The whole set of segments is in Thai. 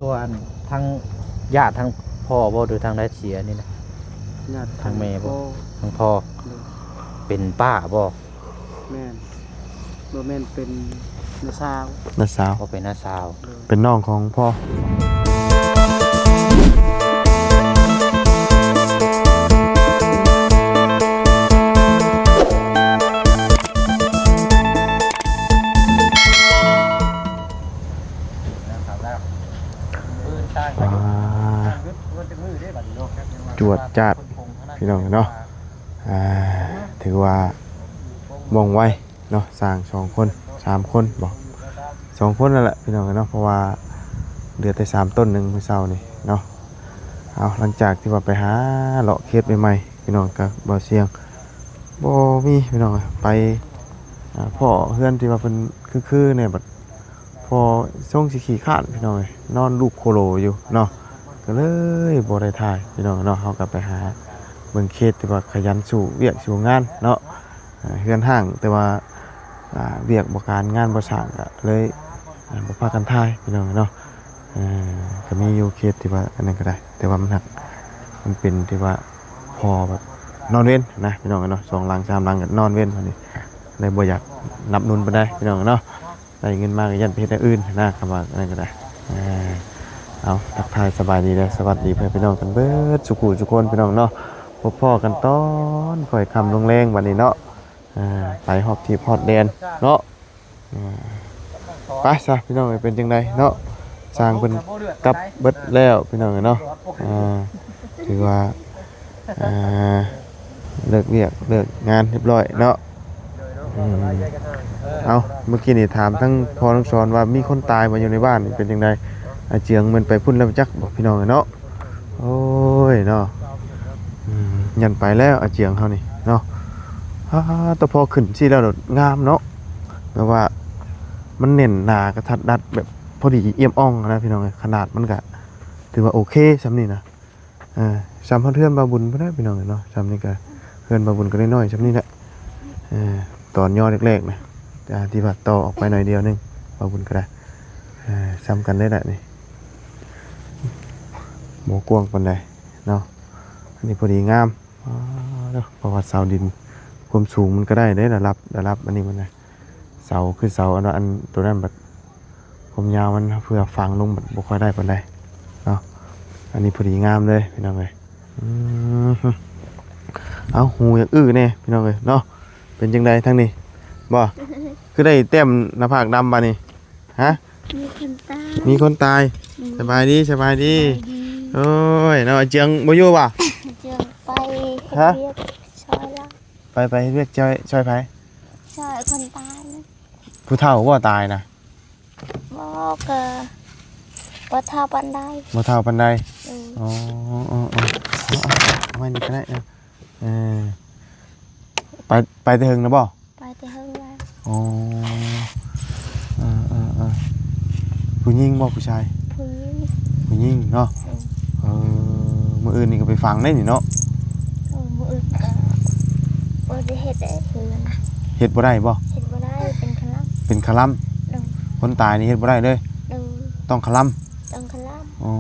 ตัวอันทางญาติทางพ่อบ่หรือทางได้เสียนี่นะญาติทางแม่บ่ พ่อ ทางพ่อเป็นป้าบ่แม่นบ่แม่นเป็นน้าสาว น้าสาว บ่เป็นน้าสาว เป็นน้องของพ่อจวดจัดพี่น้องเนาะถือว่ามองไว้เนาะสร้าง2 คน3 คนบอก2 คนนั่นแหละพี่น้องเนาะเพราะว่าเหลือแต่3 ต้นหนึ่งเมื่อเช้านี่เนาะเอาหลังจากที่ว่าไปหาเลาะเคสใหม่ๆพี่น้องกับบ่อเสียงบ่มีพี่น้องไปพ่อเพื่อนที่ว่าเป็นคือเนี่ยบัดพอส่งสิขี้ข้านพี่น้องนอนลูกโคโลอยู่เนาะก็เลยบ่ได้ถ่ายพี่น้องเนาะเฮาก็ไปหาเบิ่งเคสที่ว่าขยันสู่เวียกสู่งานเนาะเฮือนห้างแต่ว่าเวียกบ่การงานบ่สร้างก็เลยบ่พากันถ่ายพี่น้องเนาะก็มีอยู่เคสที่ว่าอันนั้นก็ได้แต่ว่ามันเป็นที่ว่าพอแบบนอนเว้นนะพี่น้องเนาะ2 หลัง 3 หลังก็นอนเว้นวันนี้เลยบ่อยากนับนุนปานใดพี่น้องเนาะได้เงินมาก็ยันไปเฮ็ดอย่างอื่นนะคำว่าอันนั้นก็ได้เอาทักทายสบายดีเลยสวัสดีเพื่อนพี่น้องกันเบิดสุขุทุกคนพี่น้องเนาะพบพ่อกันตอนค่อยคำลงแรงวันนี้เนาะไปฮอบที่พอดแดนเนาะไปซะพี่น้องเป็นจังไดเนาะสร้างเป็นกับเบิดแล้วพี่น้องเนาะถือว่าเลิกเวียกเลิกงานเรียบร้อยเนาะเอาเมื่อกี้นี่ถามทั้งพ่อทั้งสอนว่ามีคนตายมาอยู่ในบ้านเป็นจังไดอาเจียงมันไปพุ่นแล้วจักบอกพี่น้องเนาะโอ้ยเนาะยันไปแล้วอาเจียงเขานี่เนาะแต่พอขึ้นสิแล้วงามเนาะแบบว่ามันเน่นหนากระทัดรัดแบบพอดีเอี่ยมอ่องนะพี่น้องขนาดมันก็ถือว่าโอเคซ้ำนี่นะซ้ำเพื่อนบาบุญเพื่อนพี่น้องเนาะซ้ำนี่ก็เพื่อนบาบุญก็น้อยๆซ้ำนี่แหละตอนย่อเล็กๆนะที่ว่าต่อออกไปหน่อยเดียวนึงบาบุญก็ได้ซ้ำกันได้แหละนี่หมูกวางปานใดเนาะอันนี้พอดีงามเพราะว่าเสาดินความสูงมันก็ได้ระดับอันนี้มันนะเสาคือเสาอันตัวนั้นแบบความยาวมันเพื่อฝังลงแบบบุค่อยได้ปานใดเนาะอันนี้พอดีงามเลยพี่น้องเลยเอาหูอย่างเนี่ยพี่น้องเลยเนาะเป็นจังใดทั้งนี้บ่คือได้เต็มหน้าผากดำบ่นี่ฮะมีคนตายสบายดีโอ้ยเนาะเจียงบ่อยู่ป่ะเจียงไปฮะช่วยละไปเรียกช่วยไผช่วยคนตายนะ ผู้เฒ่าบ่ตายนะบอกว่าเท่าปันได้ บ่เฒ่าปานใดอ๋อเอาไว้นี่ก็ได้ไปแต่หึงนะบ่ไปแต่เฮงแล้ว อ๋อผู้หญิงบ่ผู้ชาย ผู้หญิงเนาะมื้ออื่นนี่ก็ไปฟังได้นี่เนาะมืออื่นบ่ได้เฮ็ดได้คือนะเฮ็ดบ่ได้บ่เฮ็ดบ่ได้เป็นคลัมคนตายนี่เฮ็ดบ่ได้เลยต้องคลัมอ๋อ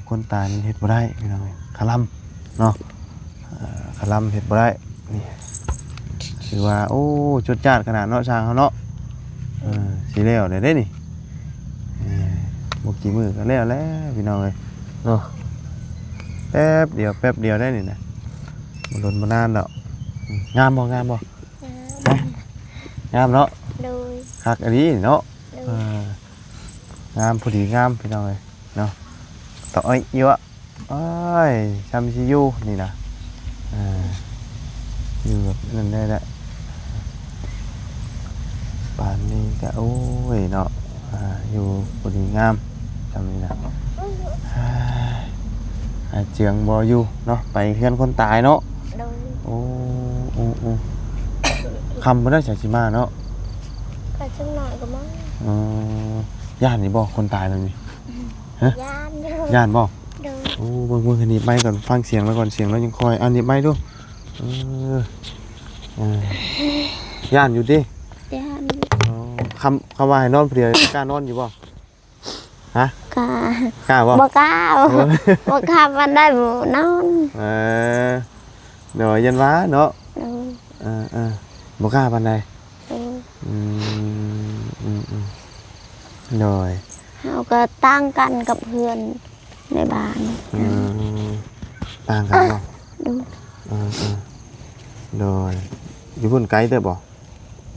คนตายนี่เฮ็ดบ่ได้พี่น้องคลัมเนาะคลัมเฮ็ดบ่ได้นี่ถือว่าโอ้จดจ้านขนาดเนาะช่างเฮาเนาะสิแล้วได้นี่บ่กี่มื้อก็แล้วพี่น้องเอ้ยเนาะแป๊บเดียวได้นี่นะบ่ล้นบ่นานดอกงามบ่งามเนาะคักอันนี้เนาะงามพอดีงามพี่น้องเอ้ยเนาะต่ออ้อยเยอะอ้ยซ้ำสิอยู่นี่นะอยู่แบบนั้นได้แหละป่านนี้ก็โอ้ยเนาะอยู่พอดีงามจำนี่นะเจียงบ่อยู่เนาะไปเพื่อนคนตายเนาะโอ้คำบ่ได้จากชิมาเนาะก็จังหน่อยก็มั้งย่านนี่บ่คนตายแล้วนี่ฮะย่านบ่โอ้เบิ่งอันนี้ไม้ก่อนฟังเสียงแล้วก่อนเสียงแล้วยังคอยอันนี้ไม้ดูย่านอยู่ดิย่านค คำว่าให้นอนเพลียกล้านอนอยู่บ่ฮะ กะ กล้าบ่ บ่กล้าบ่กล้ามันได้บ่นอน เดี๋ยวยันว้าเนาะ โดย บ่กล้าปานใด โดย โดย เฮาก็ตั้งกันกับเพื่อนในบ้าน ต่างกันบ่ ดู โดยอยู่พุ่นไกลเด้อบ่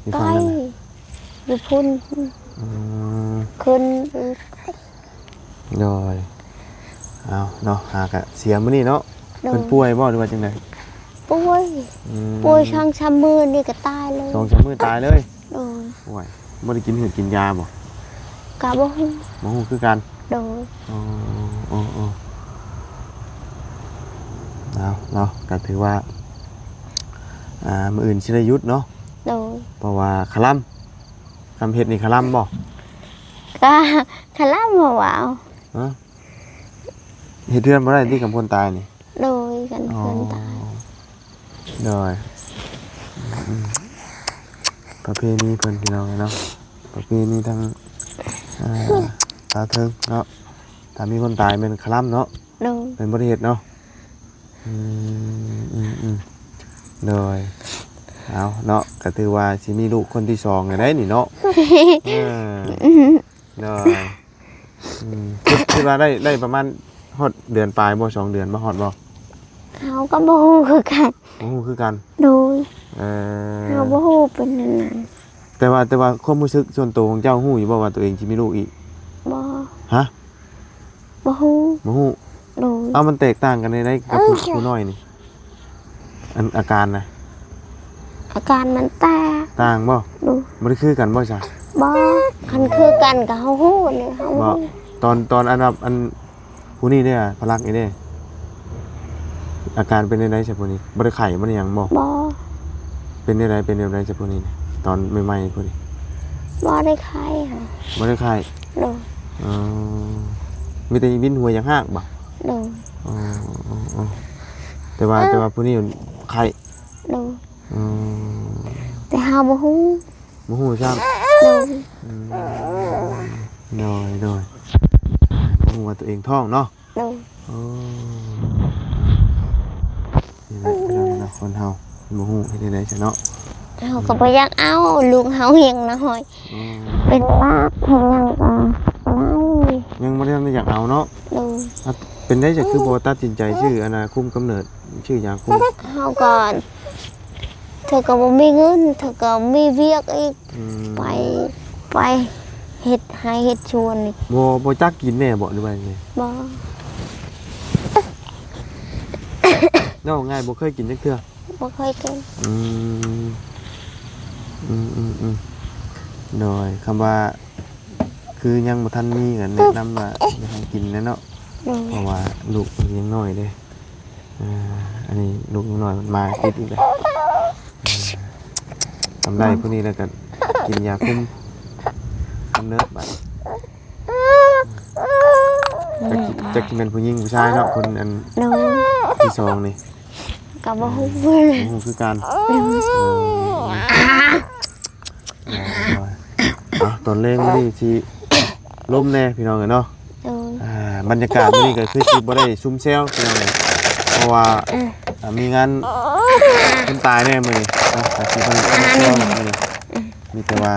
อยู่ ใก ฝั่ง ล้ นั้นน่ะ อยู่พุ่น อืม ขึ้นอีก โดยเอาเนาะหากะเสียมื้อนี้เนาะ โด เพิ่ ย นป่วยบ่หรือว่าจังได๋ ป่วยป่วยช่างช้ำมือนี่ก็ตายเลย 2-3มื้อตายเลย โดย โอ้ยบ่ได้กินหืดกินยาบ่ กะบ่ฮู้ บ่ฮู้คือกัน โดย เอาเนาะก็ถือว่ามื้ออื่นสิได้หยุดเนาะ โดย เพราะว่าคลำคำเฮ็ดนี่คลำบ่ ก็คลาบ่ว่าเอา ฮะเฮ็ดเทือนบ่ได้ที่กับคนตายนี่ โดยกันเพื่อนตาย โดยประเพณีเพิ่นพี่น้องเนาะประเพณีทางตาเทิงเนาะถ้ามีคนตายเป็นคลำเนาะ โดย เป็นบ่ได้เฮ็ดเนาะโดยเอาเนาะก็ถือว่าสิมีลูกคนที่2ได้นี่เนาะโดยคิดว่าได้ประมาณฮอดเดือนปลายบ่2เดือนบ่ฮอดบ่ เฮาก็บ่ฮู้คือกัน โอ้คือกัน โดยเฮาบ่ฮู้เป็นนั่นน่ะ แต่ว่าความรู้สึกส่วนตัวของเจ้าฮู้อยู่บ่ว่าตัวเองสิมีลูกอีก บ่ ฮะ บ่ฮู้ บ่ฮู้ โดย เอามันแตกต่างกันได้กับผู้น้อยนี่อันอาการนะ อาการมันแตก ต่างบ่ ดู บ่ได้คือกันบ่จ้ะ บ่คันคือกันก็เฮาฮู้นี่เฮา บ่ ฮู้ ตอนอันอันผู้นี้เด้อพลักนี่เด้อาการเป็นจังได๋ซะผู้นี้บ่ได้ไข้บ่ได้หยังบ่ บ่ เป็นจังไดเป็นแบบใดซะผู้นี้ตอนใหม่ๆผู้นี้ บ่ได้ไข้ค่ะ บ่ได้ไข้ โดย อ๋อมีแต่วินหัวอย่างฮากบ่ โดย อ๋อแต่ว่าผู้นี้ไข้ โดย อืม แต่เฮาบ่ฮู้ บ่ฮู้ซ้ํ โดย น้อยบ่ฮู้ว่าตัวเองท้องเนาะ โดย โอ้นี่แหละพี่น้องเนาะคนเฮาบ่ฮู้เฮ็ดได้ซะเนาะ เฮาก็บ่อยากเอาลูกเฮาเฮียงน้อยเป็นปากเฮ็ดหยังก็ไล่ ยังบ่ได้อยากเอาเนาะ โดย เป็นได้จะคือบ่ตัดสินใจชื่ออนาคุมกำเนิดชื่อยาคุม เฮาก็เธอก็บ่มีเงินเธอก็มีเวียกอีกไปเฮ็ดให้เฮ็ดชวนนี่ บ่จักกินแน่บ่หรือว่าไง บ่ เนาะง่ายบ่เคยกินจักเทื่อ บ่เคยกิน โดยคำว่าคือยังบ่ทันมีกันแนะนำว่าอย่าให้กินนะเนาะ โดย เพราะว่าลูกยังน้อยเด้อันนี้ลูกยังน้อยมันมาติดอีกแล้วทำได้พวกนี้แล้วก็กินยาคุมกำเนิดบัดจะกินเป็นผู้หญิงผู้ชายเนาะคนอัน โดย ที่สองนี่ ก็บ่ฮู้เลย โอ้โหคือการตอนเล่งไม่ได้ที่ล้มแน่พี่น้องกันเนาะ โดย บรรยากาศวันนี้ก็คือบ่ได้ซุ่มแซวพี่น้องเลยเพราะว่ามีงานคนตายแน่มื้อนี้เนาะแต่ที่เพิ่นซุ่มแซวมื้อนี้มีแต่ว่า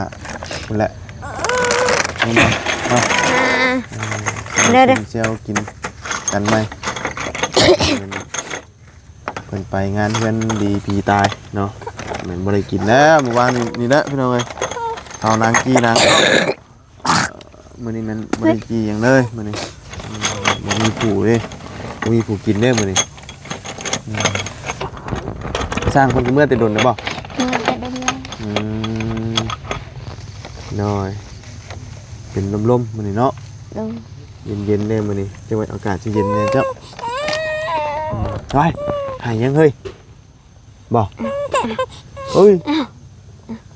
พุ่นแหละนี่เนาะซุ่มแซวกินกันไหมเพิ่นไปงานเพื่อนดีผีตายเนาะเหมือนบ่ได้กินแล้วเมื่อวานนี่แหละพี่น้องเอ้ยเอานางกี้นางมื้อนี้มันบ่ได้กี้หยังเลยมื้อนี้บ่มีผู้เด้บ่มีผู้กินเด้มื้อนี้สร้างคนก็เมื่อแต่ดนนะบ่ เมื่อแต่ดมแล้ว น้อยเป็นลมๆมื้อนี้เนาะ โดย เย็นๆเด้มื้อนี้จังหวะอากาศสิเย็นแน่เจ้าไปหายยังเฮ้ยบ่เฮ้ย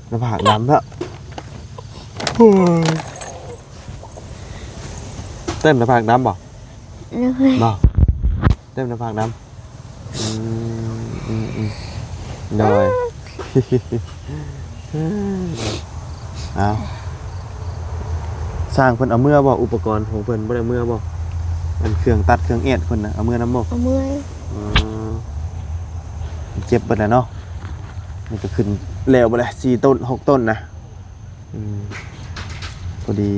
หน้าผากดำแล้วเต้นหน้าผากดำบ่ โดย บ่เต้นหน้าผากดำโดยเอา สร้างเพิ่นเอาเมื่อบ่อุปกรณ์ของเพิ่นบ่ได้เมื่อบ่อันเครื่องตัดเครื่องเอ็ดเพิ่นน่ะเอาเมื่อนำบ่ เอาเมื่อย อ๋อเจ็บเบิดแล้วเนาะมันก็ขึ้นแล้วบ่ได้4ต้น6ต้นนะพอดี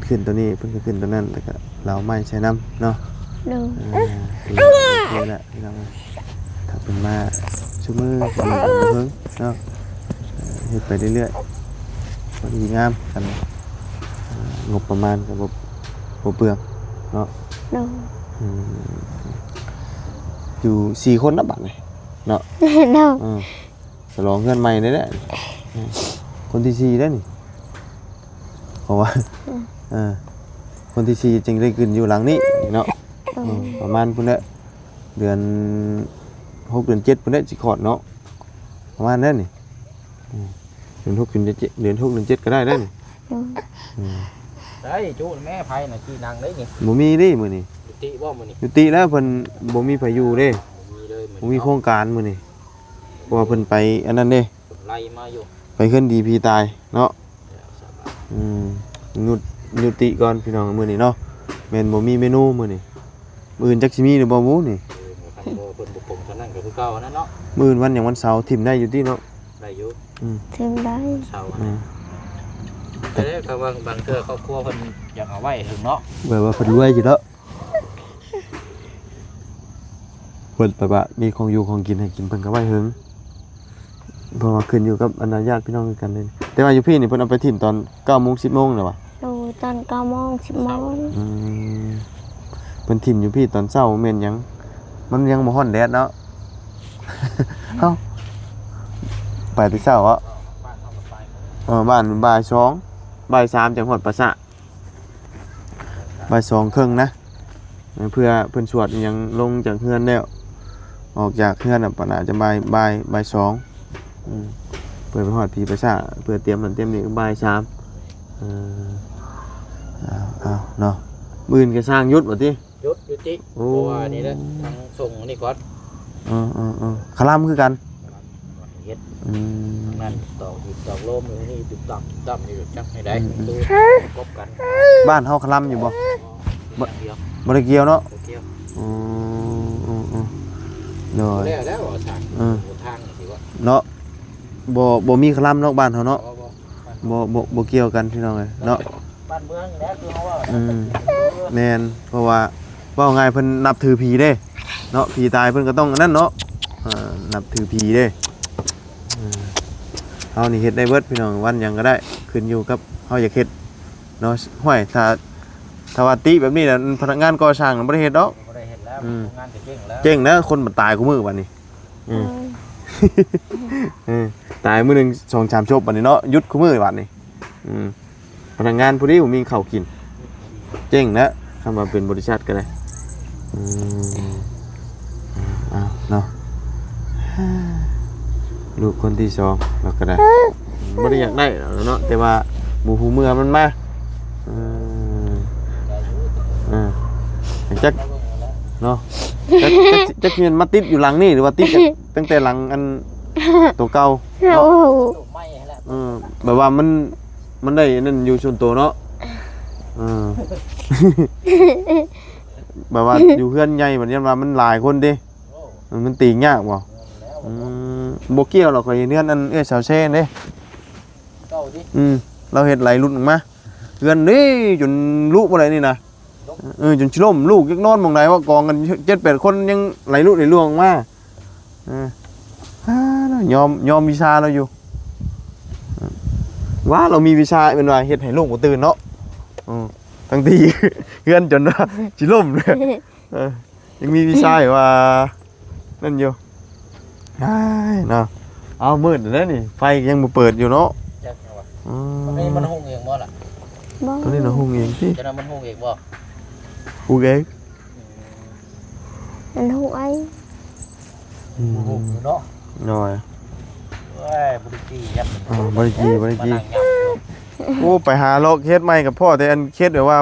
ขึ้นตัวนี้เพิ่นก็ขึ้นตัวนั้นแล้วก็เราไม้ใช้น้ำเนาะ โดย โอเคแหละพี่น้องถ้าเป็นมาชั่วมือจะมีเพิ่งเนาะเฮ็ดไปเรื่อยๆพอดีงามกันงบประมาณกับบ่เปลืองเนาะ โดย อยู่4คนนะบัดนี่เนาะ โดย ฉลองเพื่อนใหม่ได้แหละคนที่4ได้นี่เพราะว่าคนที่4จึงได้ขึ้นอยู่หลังนี้เนาะประมาณพุ่นละเดือน6เดือน7พุ่นละสิคลอดเนาะประมาณนั้นนี่เดือน6เดือน7เดือน6เดือน7ก็ได้เด้นี่ ได้จูแม่ไผน่ะที่นั่งได้นี่ บ่มีดิมื้อนี้ ยุติบ่มื้อนี้ ยุติแล้วเพิ่นบ่มีไผอยู่เด้ มีเลยมื้ บ่มีโครงการมื้อนี้เพราะว่าเพิ่นไปอันนั้นเด้ ไล่มาอยู่ ไปขึ้นดีพีตายเนาะยุติก่อนพี่น้องมื้อนี้เนาะแม่นบ่มีเมนูมื้อนี้มื้ออื่นจักสิมีหรือบ่รู้นี่ คันบ่เพิ่นบ่ปงเท่านั้นก็คือเก่านั่นเนาะ มื้ออื่นวันหยังวันเสาร์ทิ่มได้อยู่ติเนาะ ได้อยู่ ถึงได้ เช้าแต่เด้ก็บางเทื่อครอบครัวเพิ่นอยากเอาไว้ถึงเนาะ แบบว่าเพิ่นรวยอยู่แล้วเพิ่นแบบว่ามีของอยู่ของกินให้กินเพิ่นก็ไว้หึงเพราะว่าขึ้นอยู่กับอนาญาติพี่น้องกันเลยแต่ว่าอยู่พี่นี่เพิ่นเอาไปทิ่มตอน 9:00 น 10:00 นแล้วว่ะ โดยตอน9 โมง 10 โมง เพิ่นทิ่มอยู่พี่ตอนเช้าแม่นหยังมันยังบ่ฮ้อนแดดเนาะ เอ้าไปแต่เช้าอ่ะ บ้านเฮาก็ไป บ้านบ่าย2บ่าย3จังหวัดปราสาทบ่าย2ครึ่งนะเพื่อเพิ่นสวดอิหยังลงจากเฮือนแล้วออกจากเฮือนน่ะปะน่าจะบ่าย2เพื่อไปฮอดพี่ปราสาทเพื่อเตรียมนั่นเตรียมนี่บ่าย3เอาเนาะมื้ออื่นก็สร้างยุทธบ่ติ ยุติเพราะว่านี่เด้อทางส่งอันนี้ก่อน คลำคือกัน เฮ็ดนั่นตอกหิบตอกโลมอยู่นี่ติดตับนี่จักให้ได้ดูครบกัน บ้านเฮาคลำอยู่บ่ เดียว บ่ได้เกี่ยวเนาะ เกี่ยว เนาะ แล้วทางทางสิว่า เนาะบ่มีคลำเนาะบ้านเฮาเนาะบ่เกี่ยวกันพี่น้องเอ้ยเนาะ บ้านเมืองแล้วคือเฮาว่า แม่นเพราะว่าเว้าง่ายเพิ่นนับถือผีเด้เนาะผีตายเพิ่นก็ต้องอันนั้นเนาะนับถือผีเด้เฮานี่เฮ็ดได้เบิดพี่น้องวันหยังก็ได้ขึ้นอยู่กับเฮาอยากเฮ็ดเนาะห้วยถ้าว่าติแบบนี้น่ะพนักงานก่อสร้างบ่ได้เฮ็ดดอก บ่ได้เฮ็ดแล้วงานก็เจ๊งแล้ว เจ๊งนะคนมันตายกูมื้อบัดนี้ตายมื้อนึง 2-3 ศพบัดนี้เนาะหยุดกูมื้อบัดนี้พนักงานผู้นี้บ่มีข้าวกินเจ๊งนะคำว่าเป็นบริษัทก็ได้เนาะลูกคนที่2เราก็ได้บ่ได้อยากได้แล้วเนาะแต่ว่าหมู่ฮู้เมื่อมันมาจักเนาะจักเงินมาติดอยู่หลังนี่หรือว่าติดตั้งแต่หลังอันตัวเก่า โอ้โห ไม่แล้ว แบบว่ามันได้นั่นอยู่ส่วนตัวเนาะแบบว่าอยู่เพื่อนใหญ่แบบนี้ว่ามันหลายคนดิมันตียากบ่โบเกี่ยวเราเคยเนื้อนอันสาวเช่นเด้เราเห็ดไหลลุดออกมาเพื่อนนี่จนลูกอะไรนี่นะจนชิล่มลูกยังนอนมองไหนว่ากองกัน7-8 คนยังไหลลุดไหลล่วงมายอมวิชาเราอยู่ว่าเรามีวิชาเป็นว่าเห็ดให้ลูกบ่ตื่นเนาะทั้งทีเพื่อนจนว่าชิล่มเลยยังมีวิชาว่านั่นอยู่เนาะเอามืดแล้วนี่ไฟยังบ่เปิดอยู่เนาะ นี่มันหุงเองบ่ล่ะ ตอนนี้เราหุงเองสิ จะนำมันหุงเองบ่ หุงเอง มันหุงไอ้ หุงเนาะ หน่อย เอ้ยบ่ได้จี้ยัด บริจีโอ้ไปหาโลกเฮ็ดใหม่กับพ่อแต่อันเฮ็ดแบบว่า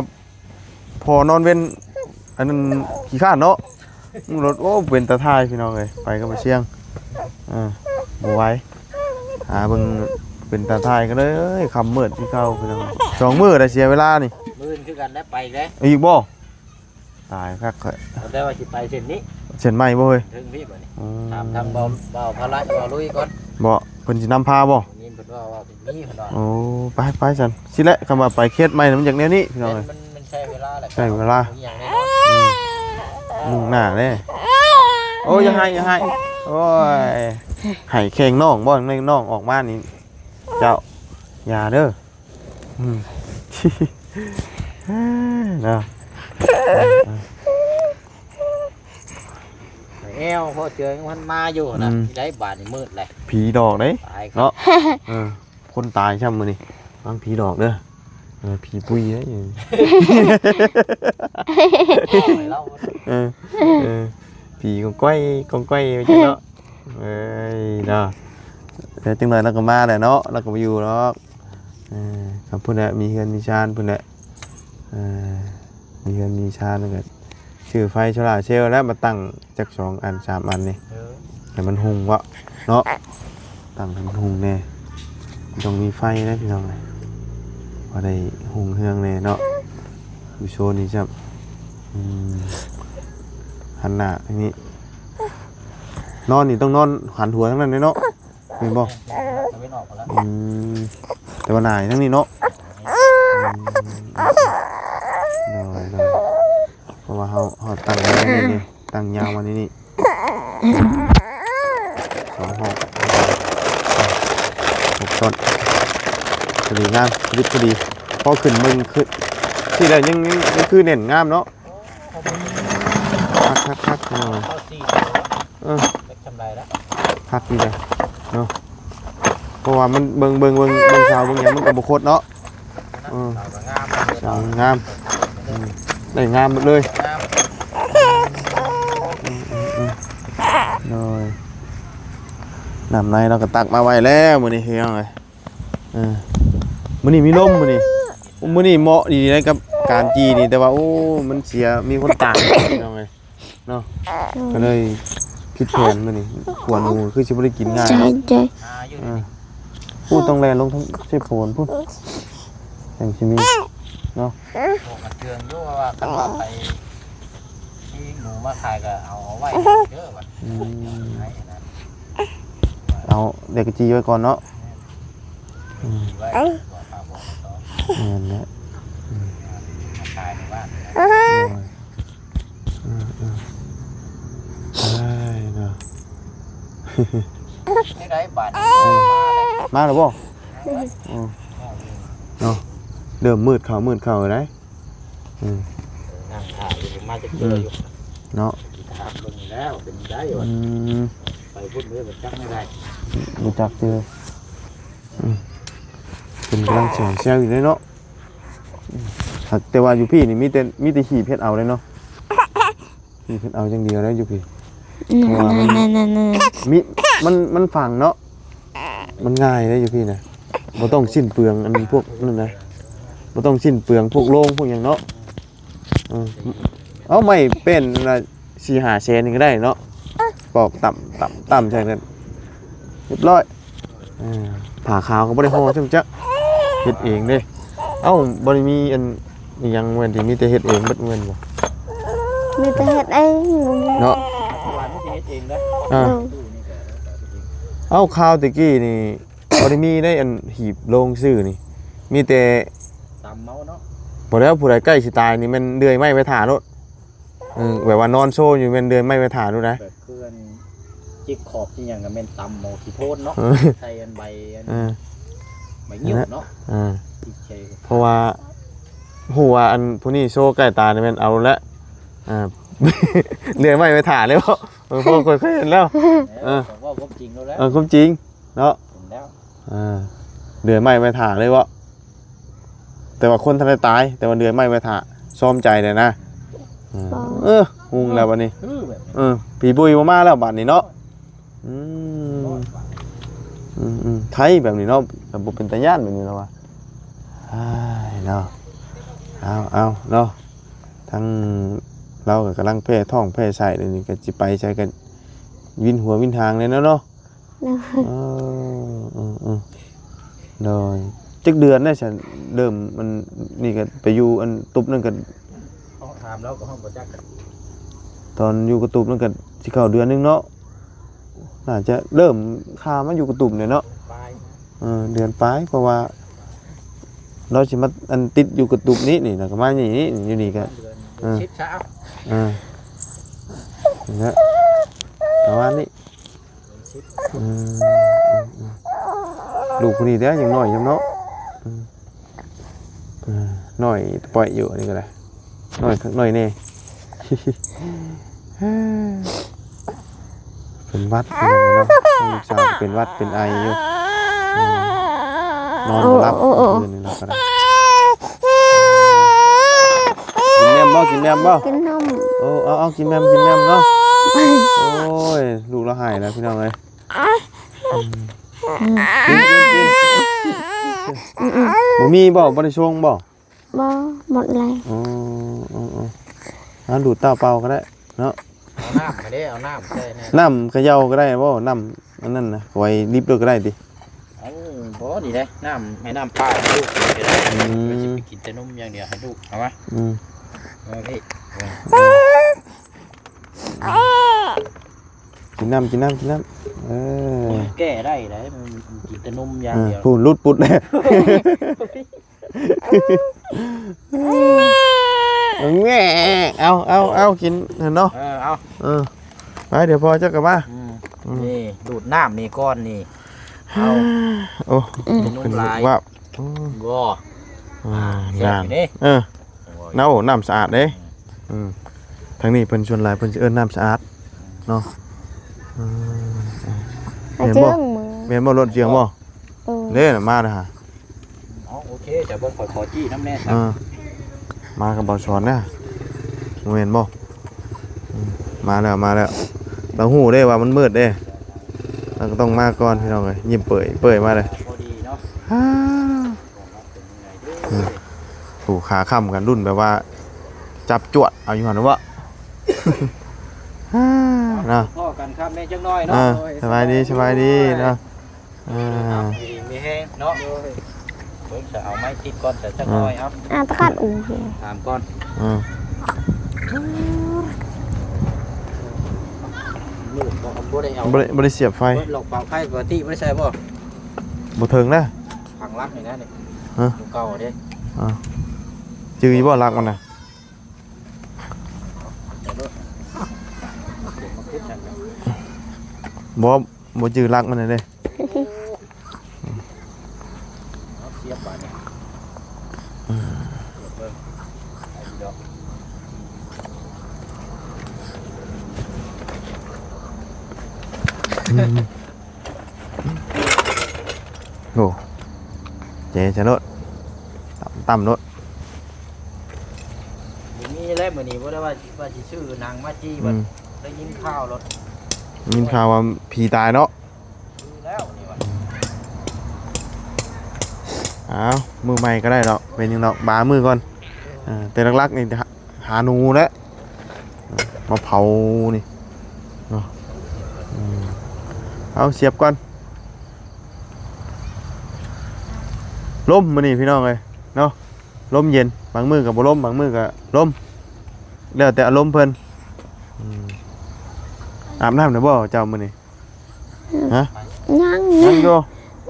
พอนอนเว้นอันนั้นขี้ข้านเนาะรถโอ้เป็นตาทายพี่น้องเอ้ยไปก็มาเชียงบ่ไหวหาเบิ่ง เป็นตาทายก็เลยคำมืดที่เก่าพี่น้องสองมื้อได้เสียเวลานี่ มื้อคือกันได้ไปแล้ว อีกบ่ตายคักข่อย ได้ว่าสิไปเส้นนี้ เช่นใหม่บ่เฮ้ย ถึงนี่บัดนี้ถามทางเบาภาระเบาลุยก่อน บ่เพิ่นสินำพาบ่ นี่เพิ่นว่าเป็นนี่เพิ่นว่า โอ้ไปซั่นสิแหละคำว่าไปเคสใหม่มันจากแนวนี้พี่น้องเอ้ย มันใช้เวลาแหละ ใช้เวลา อย่างแน่นอน มุ่งหน้าเด้โอ้ยอย่าให้โอ้ยให้แข่งน้องบ่ในน้องออกมานี่เจ้าอย่าเด้ออืม เนาะ แอวพอเจอมันมาอยู่นะได้บาดนี่มืดเลย ผีดอกเด้ ตาย เนาะคนตายใช่มื้อนี้บางผีดอกเด้อผีปุ้ยเด้อ เล่า ผีกองก้อยไปจังเนาะเอ้ยเนาะแต่จังได๋เราก็มาแหละเนาะเราก็บ่อยู่หรอกครับพุ่นน่ะมีเฮือนมีชานพุ่นน่ะมีเฮือนมีชานแล้วก็ชื่อไฟโซล่าร์เซลล์แล้วมาตั้งจัก2อัน3อันนี่ให้มันหุงวะเนาะตั้งให้มันหุงแน่ต้องมีไฟนะพี่น้องพอได้หุงเฮืองแน่เนาะอยู่โซนนี้จ้ะหันหน้าอย่างนี้นอนนี่ต้องนอนหันหัวทั้งนั้นเลยเนาะเห็นบ่แต่ว่าหน่ายทั้งนี้เนาะได้เพราะว่าเขาตั้งไว้นี่ตั้งยาวมานี่2 ห้อง6 ต้นพอดีงามริบพอดีพอขึ้นมึงขึ้นที่ใดยังคือเน่นงามเนาะคักเข้าซี่จำไรแล้ว คักดีเลยเนาะเพราะว่ามันเบิ่งชาวเบิ่งหยังมันก็บ่โคตรเนาะชาวงามได้งามหมดเลยเลยน้ำในเราก็ตักมาไว้แล้วมื้อนี้เฮียงเลยมื้อนี้มีลมมื้อนี้เหมาะดีนะกับการจีนี่แต่ว่าโอ้มันเสียมีคนตายเนาะเนาะก็เลยคิดแผนมื้อนี้ควรคือสิบ่ได้กินง่าย ใจ พูดต้องแลนลงทั้งเชฟโผนพูดอย่างชิมีเนาะ พวกมันเตือนอยู่ว่าคันว่าไปที่หนูมาขายก็เอาไว้เยอะบัดเอาเด็กจีไว้ก่อนเนาะ ไว้ว่าปากบอกต่อ นั่นแหละ มาขายในบ้าน เนาะ ไม่ได้บาด มาหรือเปล่าเนาะเดิมมืดเข่าเลยนะนั่งถ่ายอยู่มาจะเจออยู่ เนาะ ถามเบิ่งแล้วเป็นได้อยู่ไปพูดเรื่องแบบจักไม่ได้ รู้จักเจอเป็นกำลังเสียงแซวอยู่เลยเนาะแต่ว่าอยู่พี่นี่มีแต่ขี่เพชรเอาเลยเนาะขี่เพชรเอาอย่างเดียวแล้วอยู่พี่มันฝังเนาะมันง่ายเลยอยู่พี่นะบ่ต้องสิ้นเปลืองอันพวกนั่นนะบ่ต้องสิ้นเปลืองพวกโล่งพวกอย่างเนาะเอาไม่เป็นอะไร4-5 แสนนี่ก็ได้เนาะปอกต่ำใช่กันเรียบร้อยผ่าขาวก็บ่ได้ห่อจังจ๊ะเฮ็ดเองเด้เอ้าบ่ได้มีอันยังเหมือนที่มีแต่เฮ็ดเองเบิดเงินบ่ มีแต่เฮ็ดเอง เนาะ วันนี้เฮ็ดเองนะ เอ้าข้าวตะกี้นี่บ่ได้มีได้อันหีบโลงซื่อนี่มีแต่ ตำเมาเนาะ บ่แล้วผู้ใดใกล้สิตายนี่มันเดือยไม้ไปถ่าโลดแบบว่านอนโซ่อยู่มันเดือยไม้ไปถ่าโลดนะ แบบเคลื่อนจิกขอบที่อย่างกับเป็นตำโมขี้โพนเนาะใส่อันใบเหี่ยวเนาะเพราะว่าหัวอันผู้นี้โซ่ใกล้ตานี่มันเอาละเดือยไม้ไปถ่าเลยบ่พอเคยเห็นแล้วว่าความจริงแล้ว ความจริงเนาะ แล้ว เดือยไม้ไปถ่าเลยบ่แต่ว่าคนทันได้ตายแต่ว่าเดือยไม้ไปถ่าซ่อมใจเลยนะงงแล้วบัดนี้ผีบุยมาแล้วบัดนี้เนาะไทยแบบนี้เนาะแบบเป็นตาย่านแบบนี้แล้ววะเนาะเอาเนาะทั้งเราก็กำลังแพร่ท้องแพร่ไส้เลยนี่ก็จิไปใช้กันวินหัววินทางเลยเนาะ โดยจักเดือนได้ฉันเริ่มมันนี่ก็ไปอยู่อันตุบนั่นก็ ห้องถามแล้วก็ห้องประจักษ์ ตอนอยู่กระตุบนั่นก็สิเข้าเดือนนึงเนาะน่าจะเริ่มข้ามาอยู่กระตุบเนี่ยเนาะ ปลาย เดือนปลายเพราะว่าเราสิมาอันติดอยู่กระตุบนี้นี่แล้วก็มาอย่างนี้อยู่นี่ก็ เดือนชิดเช้า เนี่ยประมาณนี้ ชิด ลูกคนนี้เด้อยังน้อยยังเนาะน้อยปล่อยอยู่นี่ก็ได้น้อยแน่ เป็นวัดเนาะลูกสาวเป็นวัดเป็นไออยู่นอนหลับคืนนี้เราก็ได้กินแมมบ่ กินนม โอ้เอากินแมมเนาะโอ้ยลูกเราหายแล้วพี่น้องเอ้ยกินบ่มีบ่ได้ชงบ่ บ่หมดเลย ดูดเต้าเปล่าก็ได้เนาะ เอาน้ำมาได้เอาน้ำใช่ไหม น้ำเขย่าก็ได้บ่น้ำอันนั้นนะไว้ดิบด้วยก็ได้ดิ เอาพอดีเลยน้ำให้น้ำปลาให้ลูกกินได้ไม่ใช่ไปกินแต่นมอย่างเดียวให้ลูกเอาไหมเอาพี่ กินน้ำแก้ได้เลยมันกินแต่นมอย่างเดียว พูดรุดปุดเลยแง่เอากินเห็นเนาะเอาไปเดี๋ยวพอเจ้ากลับมานี่ดูดน้ำนี่ก้อนนี่เอาโอ้เป็นลายว่าว้งานน้ำสะอาดเด้ทางนี้เพิ่นชวนหลายเพิ่นจะเอิ้นน้ำสะอาดเนาะเจืองมือ แม่นบ่รถเจียงบ่เด้น่ะมาเด้อฮะโอเคจะเบิ่งขอจี้น้ำแน่ครับมากับบ่สอนนะบ่แม่นบ่มาแล้วเราฮู้เด้ว่ามันมืดเด้เราก็ต้องมาก่อนพี่น้องเอ้ยยิ้มเปื่อยมาเลยพอดีเนาะถูกขาค่ำกันรุ่นแบบว่าจับจวดเอาอยู่หั่นวะนะพ่อกันครับแม่จังน้อยเนาะสบายดีเนาะมีแห้งเนาะเบิ่งจะเอาไม้ติดก่อนแต่จังน้อยเอาตะกัดอูถามก่อนลูกบ่ได้เอาบ่ได้เสียบไฟหลอกเป่าไฟปกติบ่ได้ใช่บ่ถึงนะผังรักนี่นะนี่เก่าเด้จือบ่รักมันน่ะบ่จือรักมันเลยเสียบบ่เนี่ยโอ้เจ๊ชะโนดต่ำโนดมีอะไรมื้อนี้บ่ได้ว่าสิชื่อนางมาจี้ว่าได้ยินข่าวรถยินข่าวว่าผีตายเนาะแล้วนี่ว่ะมือใหม่ก็ได้ดอกเป็นยังดอกบามือก่อนแต่ลักๆนี่หาหนูแล้วมาเผานี่เนาะเอาเสียบก่อนลมมื้อนี้พี่น้องเอ้ยเนาะลมเย็นบางมื้อก็บ่ลมบางมื้อก็ลมแล้วแต่อารมณ์เพิ่นอาบน้ำได้บ่เจ้ามื้อนี้ฮะยังอยู่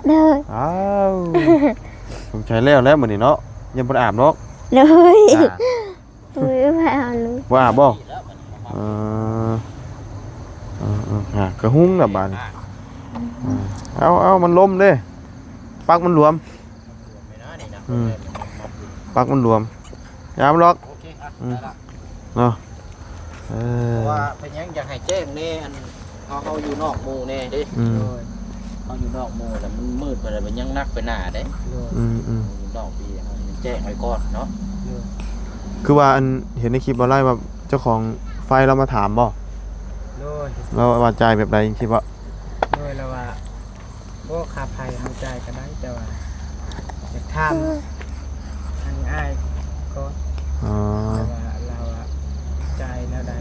เด้อผมใช้แล้วมื้อนี้เนาะยังบ่อาบเนาะเลยไม่เอาลูกบ่อาบบ่กระหุ้งน่ะบาดนี้เอามันล้มเด้ปักมันหลวมปักมันหลวมยามล็อกเนาะว่าเป็นยังอยากให้แจ้งนี่อันเขาอยู่นอกหมู่แน่ดิเขาอยู่นอกหมู่แล้วมันมืดไปแล้วมันยังนักไปหน้าเด้นอกปีแจ้งไว้ก่อนเนาะคือว่าอันเห็นในคลิปอะไรว่าเจ้าของไฟเรามาถามบ่เราว่าจ่ายแบบใดคิดว่าด้วยแล้วว่าพวกค่าไฟเอาจ่ายก็ได้แต่ว่าจะทำทางอ้ายก็แต่ว่าเราจ่ายแล้วได้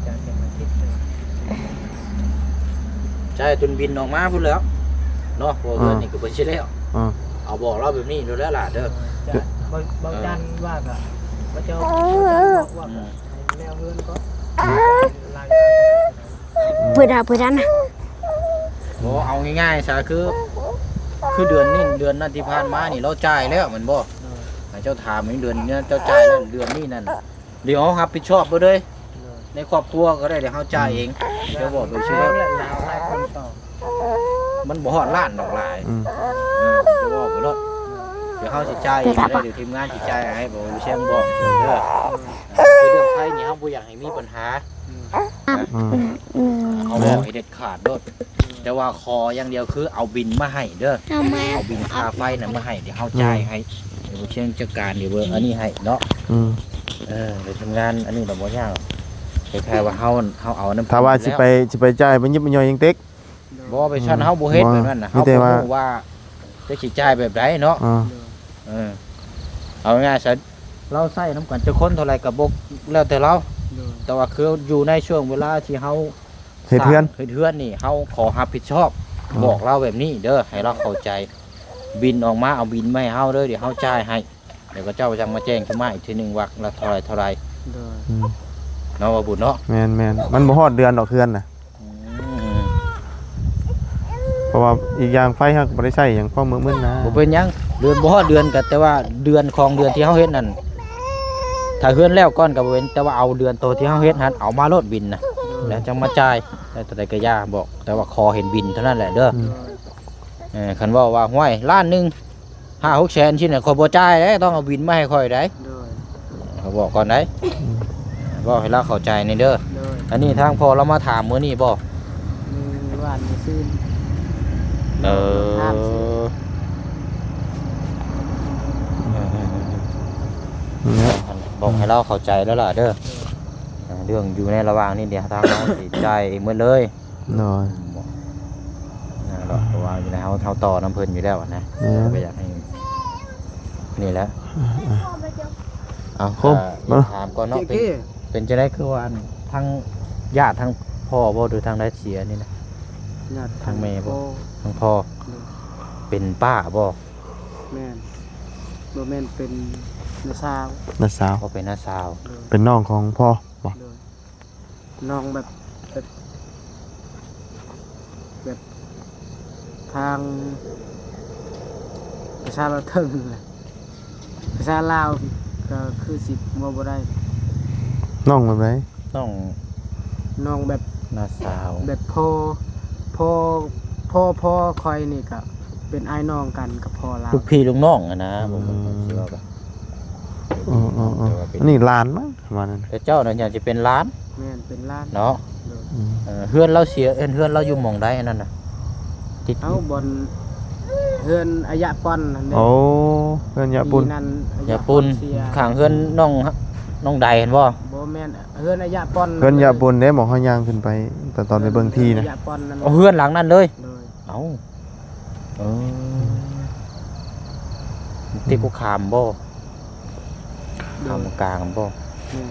จ่ายเป็นอาทิตย์เลยจ่ายจนบินออกมาพุ่นแล้วเนาะพอเงินนี่ก็บ่ใช่แล้วเอ เอาบอกเราแบบนี้ดูแล้วล่ะเด้อ จะบางจันว่าก็บ่เจ้าบอกว่าแนวเฮือนก็ลาย เปิดดันนะ บ่เอาง่ายๆซะคือเดือนนี้เดือนนั้นที่ผ่านมานี่เราจ่ายแล้วแมันบ่ให้เจ้าถามในเดือนนี้เจ้าจ่ายแล้วเดือนนี้นั่นเดี๋ยวเฮารับผิดชอบเบ่เลยในครอบครัวก็ได้เดี๋ยวเฮาจ่ายเองเดี๋ยวบอกโดยชื่อ แล้วลาวหลายคนต่อ มันบ่ฮอดล้านดอกหลาย อืม เดี๋ยวบอกไปรถเดี๋ยวเฮาสิจ่ายเองได้เดี๋ยวทีมงานสิจ่ายให้บ่เชียงบอกเด้อคือเรื่องไผนี่เฮาบ่อยากให้มีปัญหา อืม เขาบอกให้เด็ดขาดโดดแต่ว่าคออย่างเดียวคือเอาบินมาให้เด้อ ทำไม เอาบินค่าไฟน่ะมาให้เดี๋ยวเฮาจ่ายให้เดี๋ยวเชียงจัดการเดี๋ยวเบิ่งอันนี้ให้เนาะ อืม เดี๋ยวทำงานอันนี้เราบ่ยากคล้ายๆว่าเฮาเอาน้ำ ถ้าว่าสิไปจ่ายมันยิบมันย่อยยังเต็ก บ่ไปชั้นเฮาบ่เฮ็ดแบบนั้นน่ะ มี เฮา แต่ บ่ ว่า รู้ว่าจะสิจ่ายแบบใดเนาะ อ่า เอาง่ายๆซะเราใช้น้ำกันจะคนเท่าไหร่ก็บ่แล้วแต่เราแต่ว่าคืออยู่ในช่วงเวลาที่เฮา เฮ็ดเทือน เฮ็ดเทือนนี่เฮาขอรับผิดชอบบอกเราแบบนี้เด้อให้เราเข้าใจบินออกมาเอาบินมาให้เฮาเด้อเดี๋ยวเฮาจ่ายให้เดี๋ยวก็เจ้าจะมาแจ้งขึ้นมาอีกทีนึงว่าละเท่าไหร่อืม เนาะว่าบุญเนาะ แม่นมันบ่ฮอดเดือนดอกเทือนน่ะเพราะว่าอีกอย่างไฟฮักบ่ได้ใช้หยังพอมื้อๆนะ บ่เป็นหยังเดือนบ่ฮอดเดือนก็แต่ว่าเดือนของเดือนที่เฮาเฮ็ดนั่นถ้าเฮือนแล้วก่อนก็บ่เป็นแต่ว่าเอาเดือนโตที่เฮาเฮ็ดหันเอามาโลดบินน่ะแล้วจังมาจ่ายแต่ตัวใดก็ย่าบอกแต่ว่าขอเห็นบินเท่านั้นแหละเด้อ คันว่าห้วยล้านหนึง5-6 แสนชิ้นน่ะข่อยบ่จ่ายเด้ต้องเอาบินมาให้ข่อยได้เขาบอกก่อนได้บอกให้เราเข้าใจนี่เด้ออันนี้ทางพอเรามาถามมื้อนี้บ่ ว่านซื่น เออ เนี่ย บอกให้เราเข้าใจแล้วล่ะเด้อเรื่องอยู่ในระหว่างนี้เดี๋ยวทางเราสิจ่ายเองหมดเลย น้อย เพราะว่าอยู่ในเฮาต่อน้ำเพิ่นอยู่แล้วนะก็อยากให้นี่แหละเอาถามก่อนเนาะเป็นจะได้คือว่าทั้งญาติทั้งพ่อบ่หรือทางได้เสียนี่นะ ญาติ ทางแม่บ่ทั้งพ่อเป็นป้าบ่ แม่นบ่แม่นเป็นน้าสาว น้าสาว ก็เป็นน้าสาว เป็นน้องของพ่อบ่ น้องแบบทางประชาเราถึงเลยประชาลาวก็คือสิบ่ได้ น้องแบบไหน ต้อง น้องแบบ น้าสาว แบบพ่อคอยนี่ก็เป็นไอ้น้องกันกับพ่อเรา ลูกพี่ลูกน้องนะผมคิดว่าแบบ อ๋อนี่หลานมั้งประมาณนั้น แต่เจ้าน่ะอยากจะเป็นล้าน แม่นเป็นล้าน เนาะ อืม เฮือนเราเสียเฮือนเราอยู่หม่องใดอันนั้นน่ะติด เอาบนเฮือนอายะปอนนั่นเด้ โอ้เพิ่นอย่าปุ่น ปีนั้น อย่าปุ่น เสีย ข้างเฮือนน้องใดเห็นบ่ บ่แม่นเฮือนอายะปอน เพิ่นอย่าปุ่นเด้หมอเฮาย่างขึ้นไปแต่ตอนไปเบิ่งที่นะ อายะปอนนั่น เอาเฮือนหลังนั้นเลย เลย เอาที่กูขามบ่ขามกลางบ่ แม่น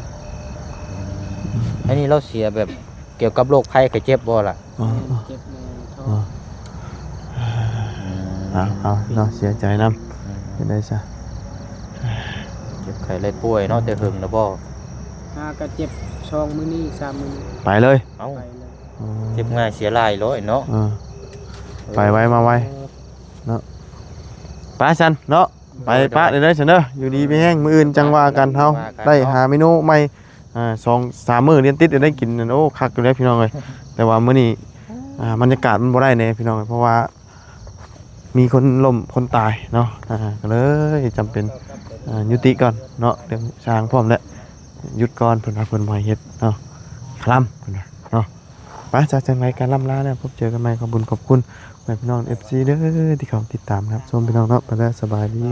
อันนี้เราเสียแบบเกี่ยวกับโรคภัยไข้เจ็บบ่ล่ะ อ๋อ เจ็บในท้อง เอาเนาะเสียใจนำเป็นได้ซะ เจ็บไข้เลยป่วยเนาะแต่หึงนะบ่ หาก็เจ็บ2มื้อนี้3มื้อนี้ ไปเลย เอ้า ไปเลย เจ็บง่ายเสียหลายร้อยเนาะ ไปไว้มาไว้เนาะไปซันเนาะไปปะเด้อซันเด้ออยู่ดีไปแห้งมื้ออื่นจังว่ากันเฮาได้หาเมนูใหม่2-3 มื้อเรียนติดได้กินโอ้คักอยู่แล้วพี่น้องเอ้ยแต่ว่ามื้อนี้บรรยากาศมันบ่ได้แน่พี่น้องเอ้ยเพราะว่ามีคนล้มคนตายเนาะก็เลยจำเป็นยุติก่อนเนาะเรื่องสร้างพร้อมแล้วหยุดก่อนเพิ่นว่าเพิ่นบ่ให้เฮ็ดเนาะคลำเพิ่นว่าเนาะไปจากจังไรการล่ำลาแล้วพบเจอกันใหม่ขอบคุณพี่น้อง FC เด้อที่เขาติดตามครับชมพี่น้องเนาะไปแล้วสบายดี